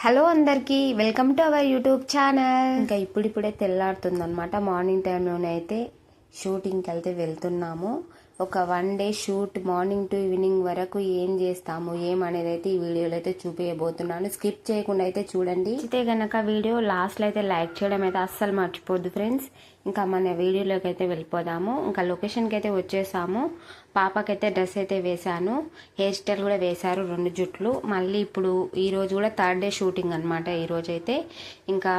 Hello అందరికీ welcome to our YouTube channel. ఇంకా ఇప్పుడిప్పుడే తెల్లారుతుందనమాట. మార్నింగ్ టైంలోనే అయితే షూటింగ్కి అయితే వెళ్తున్నాము. ఒక 1 day shoot morning to evening వరకు ఏం చేస్తాము ఏమనేది అయితే ఈ వీడియోలో అయితే చూపించబోతున్నాను. స్కిప్ చేయకుండా అయితే చూడండి. అయితే కనుక వీడియో లాస్ట్లో అయితే లైక్ చేయడం అయితే అస్సలు మర్చిపోద్దు ఫ్రెండ్స్. ఇంకా మన వీడియోలోకి అయితే వెళ్ళిపోదాము. ఇంకా లొకేషన్కి అయితే వచ్చేసాము. పాపకైతే డ్రెస్ అయితే వేశాను, హెయిర్ స్టైల్ కూడా వేశారు, 2 జుట్లు. మళ్ళీ ఇప్పుడు ఈరోజు కూడా 3rd డే షూటింగ్ అనమాట. ఈరోజు అయితే ఇంకా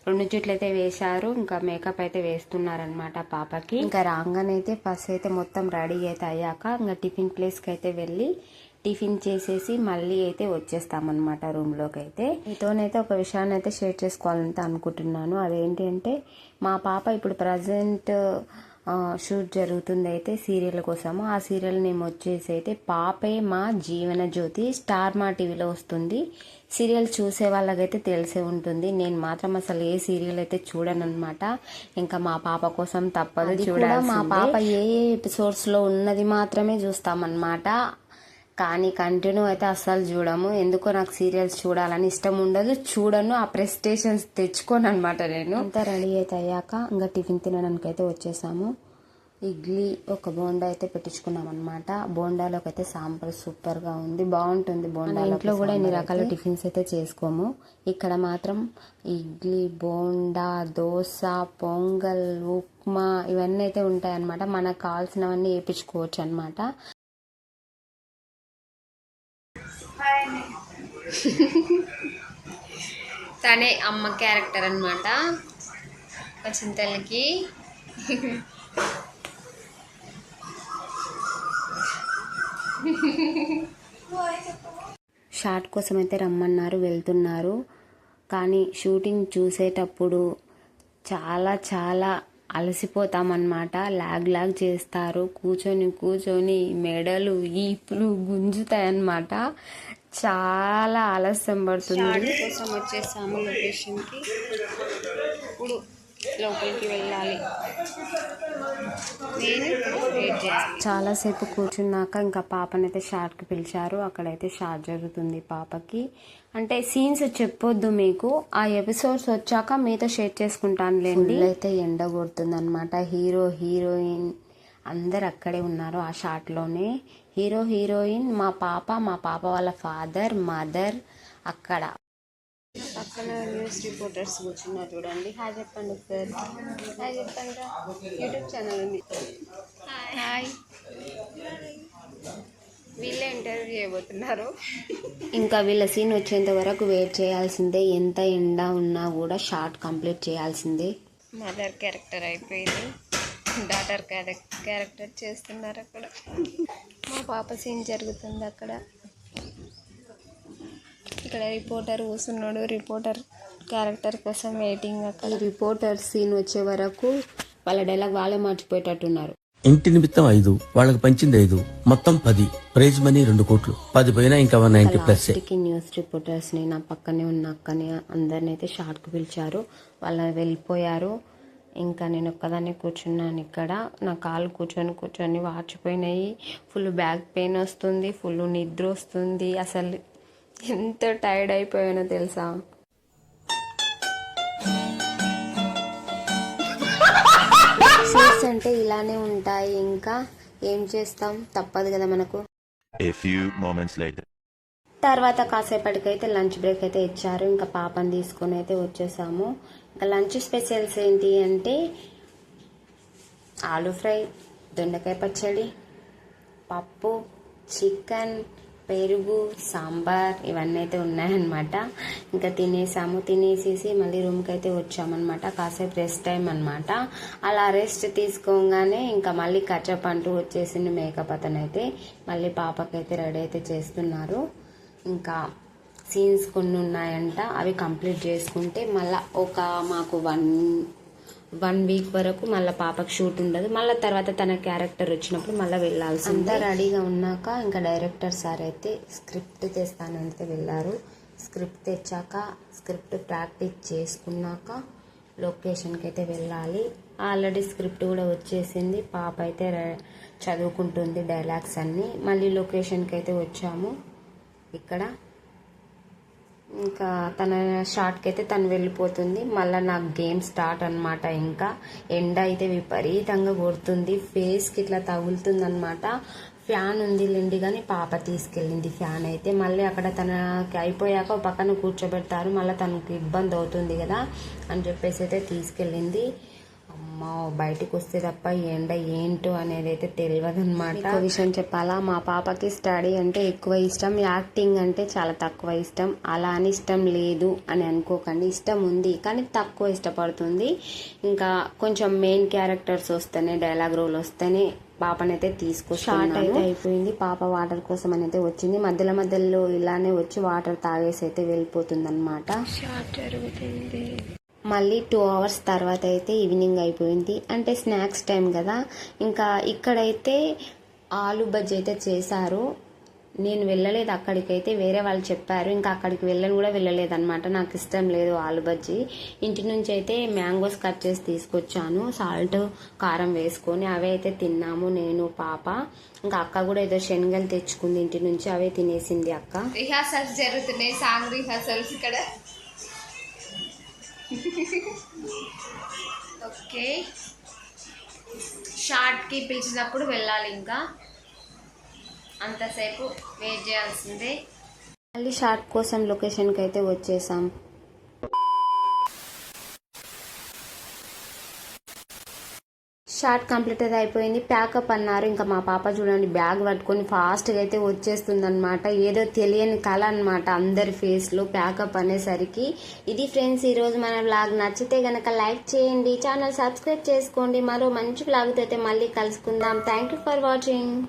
2 జుట్లు అయితే వేశారు. ఇంకా మేకప్ అయితే వేస్తున్నారనమాట పాపకి. ఇంకా రాగానైతే ఫస్ట్ అయితే మొత్తం రెడీ అయితే అయ్యాక ఇంకా టిఫిన్ ప్లేస్కి అయితే వెళ్ళి టిఫిన్ చేసేసి మళ్ళీ అయితే వచ్చేస్తామన్నమాట రూమ్లోకి. అయితే మీతోనైతే ఒక విషయాన్ని అయితే షేర్ చేసుకోవాలంటే అనుకుంటున్నాను. అదేంటి అంటే మా పాప ఇప్పుడు ప్రజెంట్ షూట్ జరుగుతుంది అయితే సీరియల్ కోసము. ఆ సీరియల్ నేమ్ వచ్చేసి అయితే పాపే మా జీవన జ్యోతి. స్టార్ మా టీవీలో వస్తుంది. సీరియల్ చూసే వాళ్ళకైతే తెలిసే ఉంటుంది. నేను మాత్రం అసలు ఏ సీరియల్ అయితే చూడను అనమాట. ఇంకా మా పాప కోసం తప్పదు చూడాలి. మా పాప ఏ ఎపిసోడ్స్లో ఉన్నది మాత్రమే చూస్తామన్నమాట. కానీ కంటిన్యూ అయితే అస్సలు చూడము. ఎందుకో నాకు సీరియల్స్ చూడాలని ఇష్టం ఉండదు, చూడను. ఆ ప్రెస్టేషన్స్ తెచ్చుకోను అనమాట నేను. అంతా రెడీ అయితే అయ్యాక ఇంకా టిఫిన్ తినడానికి అయితే వచ్చేసాము. ఇడ్లీ ఒక బోండా అయితే పెట్టించుకున్నాం అనమాట. బోండాలోకి అయితే సాంబార్ సూపర్గా ఉంది, బాగుంటుంది బోండా. ఇంట్లో కూడా ఎన్ని రకాల టిఫిన్స్ అయితే చేసుకోము. ఇక్కడ మాత్రం ఇడ్లీ, బోండా, దోశ, పొంగల్, ఉప్మా ఇవన్నీ అయితే ఉంటాయి అనమాట. మనకు కావాల్సినవన్నీ వేయించుకోవచ్చు అనమాట. తనే అమ్మ క్యారెక్టర్ అనమాట చింతలకి. షార్ట్ కోసం అయితే రమ్మన్నారు, వెళ్తున్నారు. కానీ షూటింగ్ చూసేటప్పుడు చాలా చాలా అలసిపోతామన్నమాట. లాగ్ చేస్తారు. కూర్చొని మెడలు ఈపులు గుంజుతాయన్నమాట. చాలా ఆలస్యం పడుతుంది. కోసం వచ్చేసాము లొకేషన్కి. ఇప్పుడు లోపలికి వెళ్ళాలి. నేను వెయిట్ చేయాలి. చాలాసేపు కూర్చున్నాక ఇంకా పాపనైతే షార్ట్కి పిలిచారు. అక్కడైతే షార్ట్ జరుగుతుంది పాపకి. అంటే సీన్స్ చెప్పొద్దు మీకు, ఆ ఎపిసోడ్స్ వచ్చాక మీతో షేర్ చేసుకుంటాను లేండి. అయితే ఎండ కొడుతుంది అనమాట. హీరో హీరోయిన్ అందరు అక్కడే ఉన్నారు ఆ షాట్లోనే. హీరో హీరోయిన్, మా పాప వాళ్ళ ఫాదర్ మదర్ అక్కడ. పక్కన న్యూస్ రిపోర్టర్స్ కూర్చున్నారు చూడండి. హాయ్ చెప్పండి సార్. హాయ్ చెప్పండి. యూట్యూబ్ ఛానల్ ఉంది. హాయ్. వీళ్ళే ఇంటర్వ్యూ చేయబోతున్నారు. ఇంకా వీళ్ళ సీన్ వచ్చేంత వరకు వెయిట్ చేయాల్సిందే. ఎంత ఎండ ఉన్నా కూడా షార్ట్ కంప్లీట్ చేయాల్సిందే. మదర్ క్యారెక్టర్ అయిపోయింది, డాటర్ క్యారెక్టర్ చేస్తున్నారు అక్కడ. మా పాప సీన్ జరుగుతుంది అక్కడ. ఇక్కడ రిపోర్టర్ కూర్చున్నాడు. రిపోర్టర్ క్యారెక్టర్ కోసం వెయిటింగ్ అక్కడ. రిపోర్టర్ సీన్ వచ్చే వరకు వాళ్ళ డైలాగ్ వాళ్ళే మర్చిపోయేటట్టున్నారు. ఇంటి నిమిత్తం 5, వాళ్ళకి పంచింది 5, మొత్తం 10. ప్రైజ్ మనీ 2 కోట్లు. 10 పోయినా ఇంకా 190+. న్యూస్ రిపోర్టర్స్ ని, నా పక్కనే ఉన్న అక్కని అందరిని అయితే షార్ట్ కు పిలిచారు. వాళ్ళు వెళ్ళిపోయారు. ఇంకా నేను ఒక్కదాన్ని కూర్చున్నాను ఇక్కడ. నా కాళ్ళు కూర్చొని వాచిపోయినాయి. ఫుల్ బ్యాక్ పెయిన్ వస్తుంది, ఫుల్ నిద్ర వస్తుంది. అసలు ఎంత టైర్డ్ అయిపోయానో తెలుసా. షూట్స్ అంటే ఇలానే ఉంటాయి. ఇంకా ఏం చేస్తాం, తప్పదు కదా మనకు. తర్వాత కాసేపటికైతే లంచ్ బ్రేక్ అయితే ఇచ్చారు. ఇంకా పాపని తీసుకొని అయితే వచ్చేసాము. ఇంకా లంచ్ స్పెషల్స్ ఏంటి అంటే ఆలూ ఫ్రై, దొండకాయ పచ్చడి, పప్పు, చికెన్, పెరుగు, సాంబార్ ఇవన్నీ అయితే ఉన్నాయన్నమాట. ఇంకా తినేసాము. తినేసేసి మళ్ళీ రూమ్కి అయితే వచ్చామన్నమాట. కాసేపు రెస్ట్ టైం అనమాట. అలా రెస్ట్ తీసుకోగానే ఇంకా మళ్ళీ కచప్ అంటూ వచ్చేసింది మేకప్ అతనైతే. మళ్ళీ పాపకైతే రెడీ అయితే చేస్తున్నారు. ఇంకా సీన్స్ కొన్ని ఉన్నాయంట, అవి కంప్లీట్ చేసుకుంటే మళ్ళీ మాకు 1 వీక్ వరకు మళ్ళీ పాపకు షూట్ ఉండదు. మళ్ళీ తర్వాత తన క్యారెక్టర్ వచ్చినప్పుడు మళ్ళీ వెళ్ళాల్సి. అంతా రెడీగా ఉన్నాక ఇంకా డైరెక్టర్ సార్ అయితే స్క్రిప్ట్ తెస్తానంటే వెళ్ళారు. స్క్రిప్ట్ తెచ్చాక స్క్రిప్ట్ ప్రాక్టీస్ చేసుకున్నాక లొకేషన్కి అయితే వెళ్ళాలి. ఆల్రెడీ స్క్రిప్ట్ కూడా వచ్చేసింది. పాప అయితే చదువుకుంటుంది డైలాగ్స్ అన్నీ. మళ్ళీ లొకేషన్కి అయితే వచ్చాము. ఇక్కడ ఇంకా తన షార్ట్కి అయితే తను వెళ్ళిపోతుంది. మళ్ళీ నాకు గేమ్ స్టార్ట్ అనమాట. ఇంకా ఎండ అయితే విపరీతంగా కొడుతుంది, ఫేస్కి ఇట్లా తగులుతుంది అనమాట. ఫ్యాన్ ఉంది లేండి కానీ పాప తీసుకెళ్ళింది ఫ్యాన్ అయితే. మళ్ళీ అక్కడ తనకి అయిపోయాక ఒక పక్కన కూర్చోబెడతారు, మళ్ళీ తనకి ఇబ్బంది అవుతుంది కదా అని చెప్పేసి అయితే తీసుకెళ్ళింది. అమ్మ బయటికి వస్తే తప్ప ఈ ఎండ ఏంటో అనేది అయితే తెలియదు అనమాట. ఇంకో విషయం చెప్పాలా, మా పాపకి స్టడీ అంటే ఎక్కువ ఇష్టం, యాక్టింగ్ అంటే చాలా తక్కువ ఇష్టం. అలా అని ఇష్టం లేదు అని అనుకోకండి, ఇష్టం ఉంది కానీ తక్కువ ఇష్టపడుతుంది. ఇంకా కొంచెం మెయిన్ క్యారెక్టర్స్ వస్తేనే, డైలాగ్ రోల్ వస్తేనే పాపనైతే షార్ట్ అయితే అయిపోయింది. పాప వాటర్ కోసం అయితే వచ్చింది. మధ్యలో మధ్యలో ఇలానే వచ్చి వాటర్ తాగేసి అయితే వెళ్ళిపోతుంది అనమాట. మళ్ళీ 2 hours తర్వాత అయితే ఈవినింగ్ అయిపోయింది. అంటే స్నాక్స్ టైం కదా. ఇంకా ఇక్కడైతే ఆలు బజ్జీ అయితే చేశారు. నేను వెళ్ళలేదు అక్కడికైతే, వేరే వాళ్ళు చెప్పారు. ఇంకా అక్కడికి వెళ్ళలేదు అనమాట. నాకు ఇష్టం లేదు ఆలు బజ్జీ. ఇంటి నుంచి అయితే మ్యాంగోస్ కట్ చేసి తీసుకొచ్చాను, సాల్ట్ కారం వేసుకొని అవే అయితే తిన్నాము నేను పాప. ఇంకా అక్క కూడా ఏదో శనగలు తెచ్చుకుంది ఇంటి నుంచి, అవే తినేసింది అక్క. రిహార్సల్స్ జరుగుతున్నాయి, సాంగ్ రిహార్సల్స్ ఇక్కడ. ఓకే, షార్ట్కి పిలిచినప్పుడు వెళ్ళాలి, ఇంకా అంతసేపు వెయిట్ చేయాల్సిందే. మళ్ళీ షార్ట్ కోసం లొకేషన్కి అయితే వచ్చేసాం. షార్ట్ కంప్లీట్ అయితే అయిపోయింది. ప్యాకప్ అన్నారు. ఇంకా మా పాప చూడండి బ్యాగ్ పట్టుకొని ఫాస్ట్గా అయితే వచ్చేస్తుంది అనమాట. ఏదో తెలియని కళ అనమాట అందరి ఫేస్లో ప్యాకప్ అనేసరికి. ఇది ఫ్రెండ్స్ ఈరోజు మన వ్లాగ్. నచ్చితే గనక లైక్ చేయండి, ఛానల్ సబ్స్క్రైబ్ చేసుకోండి. మరో మంచి వ్లాగ్తో అయితే మళ్ళీ కలుసుకుందాం. Thank you for watching.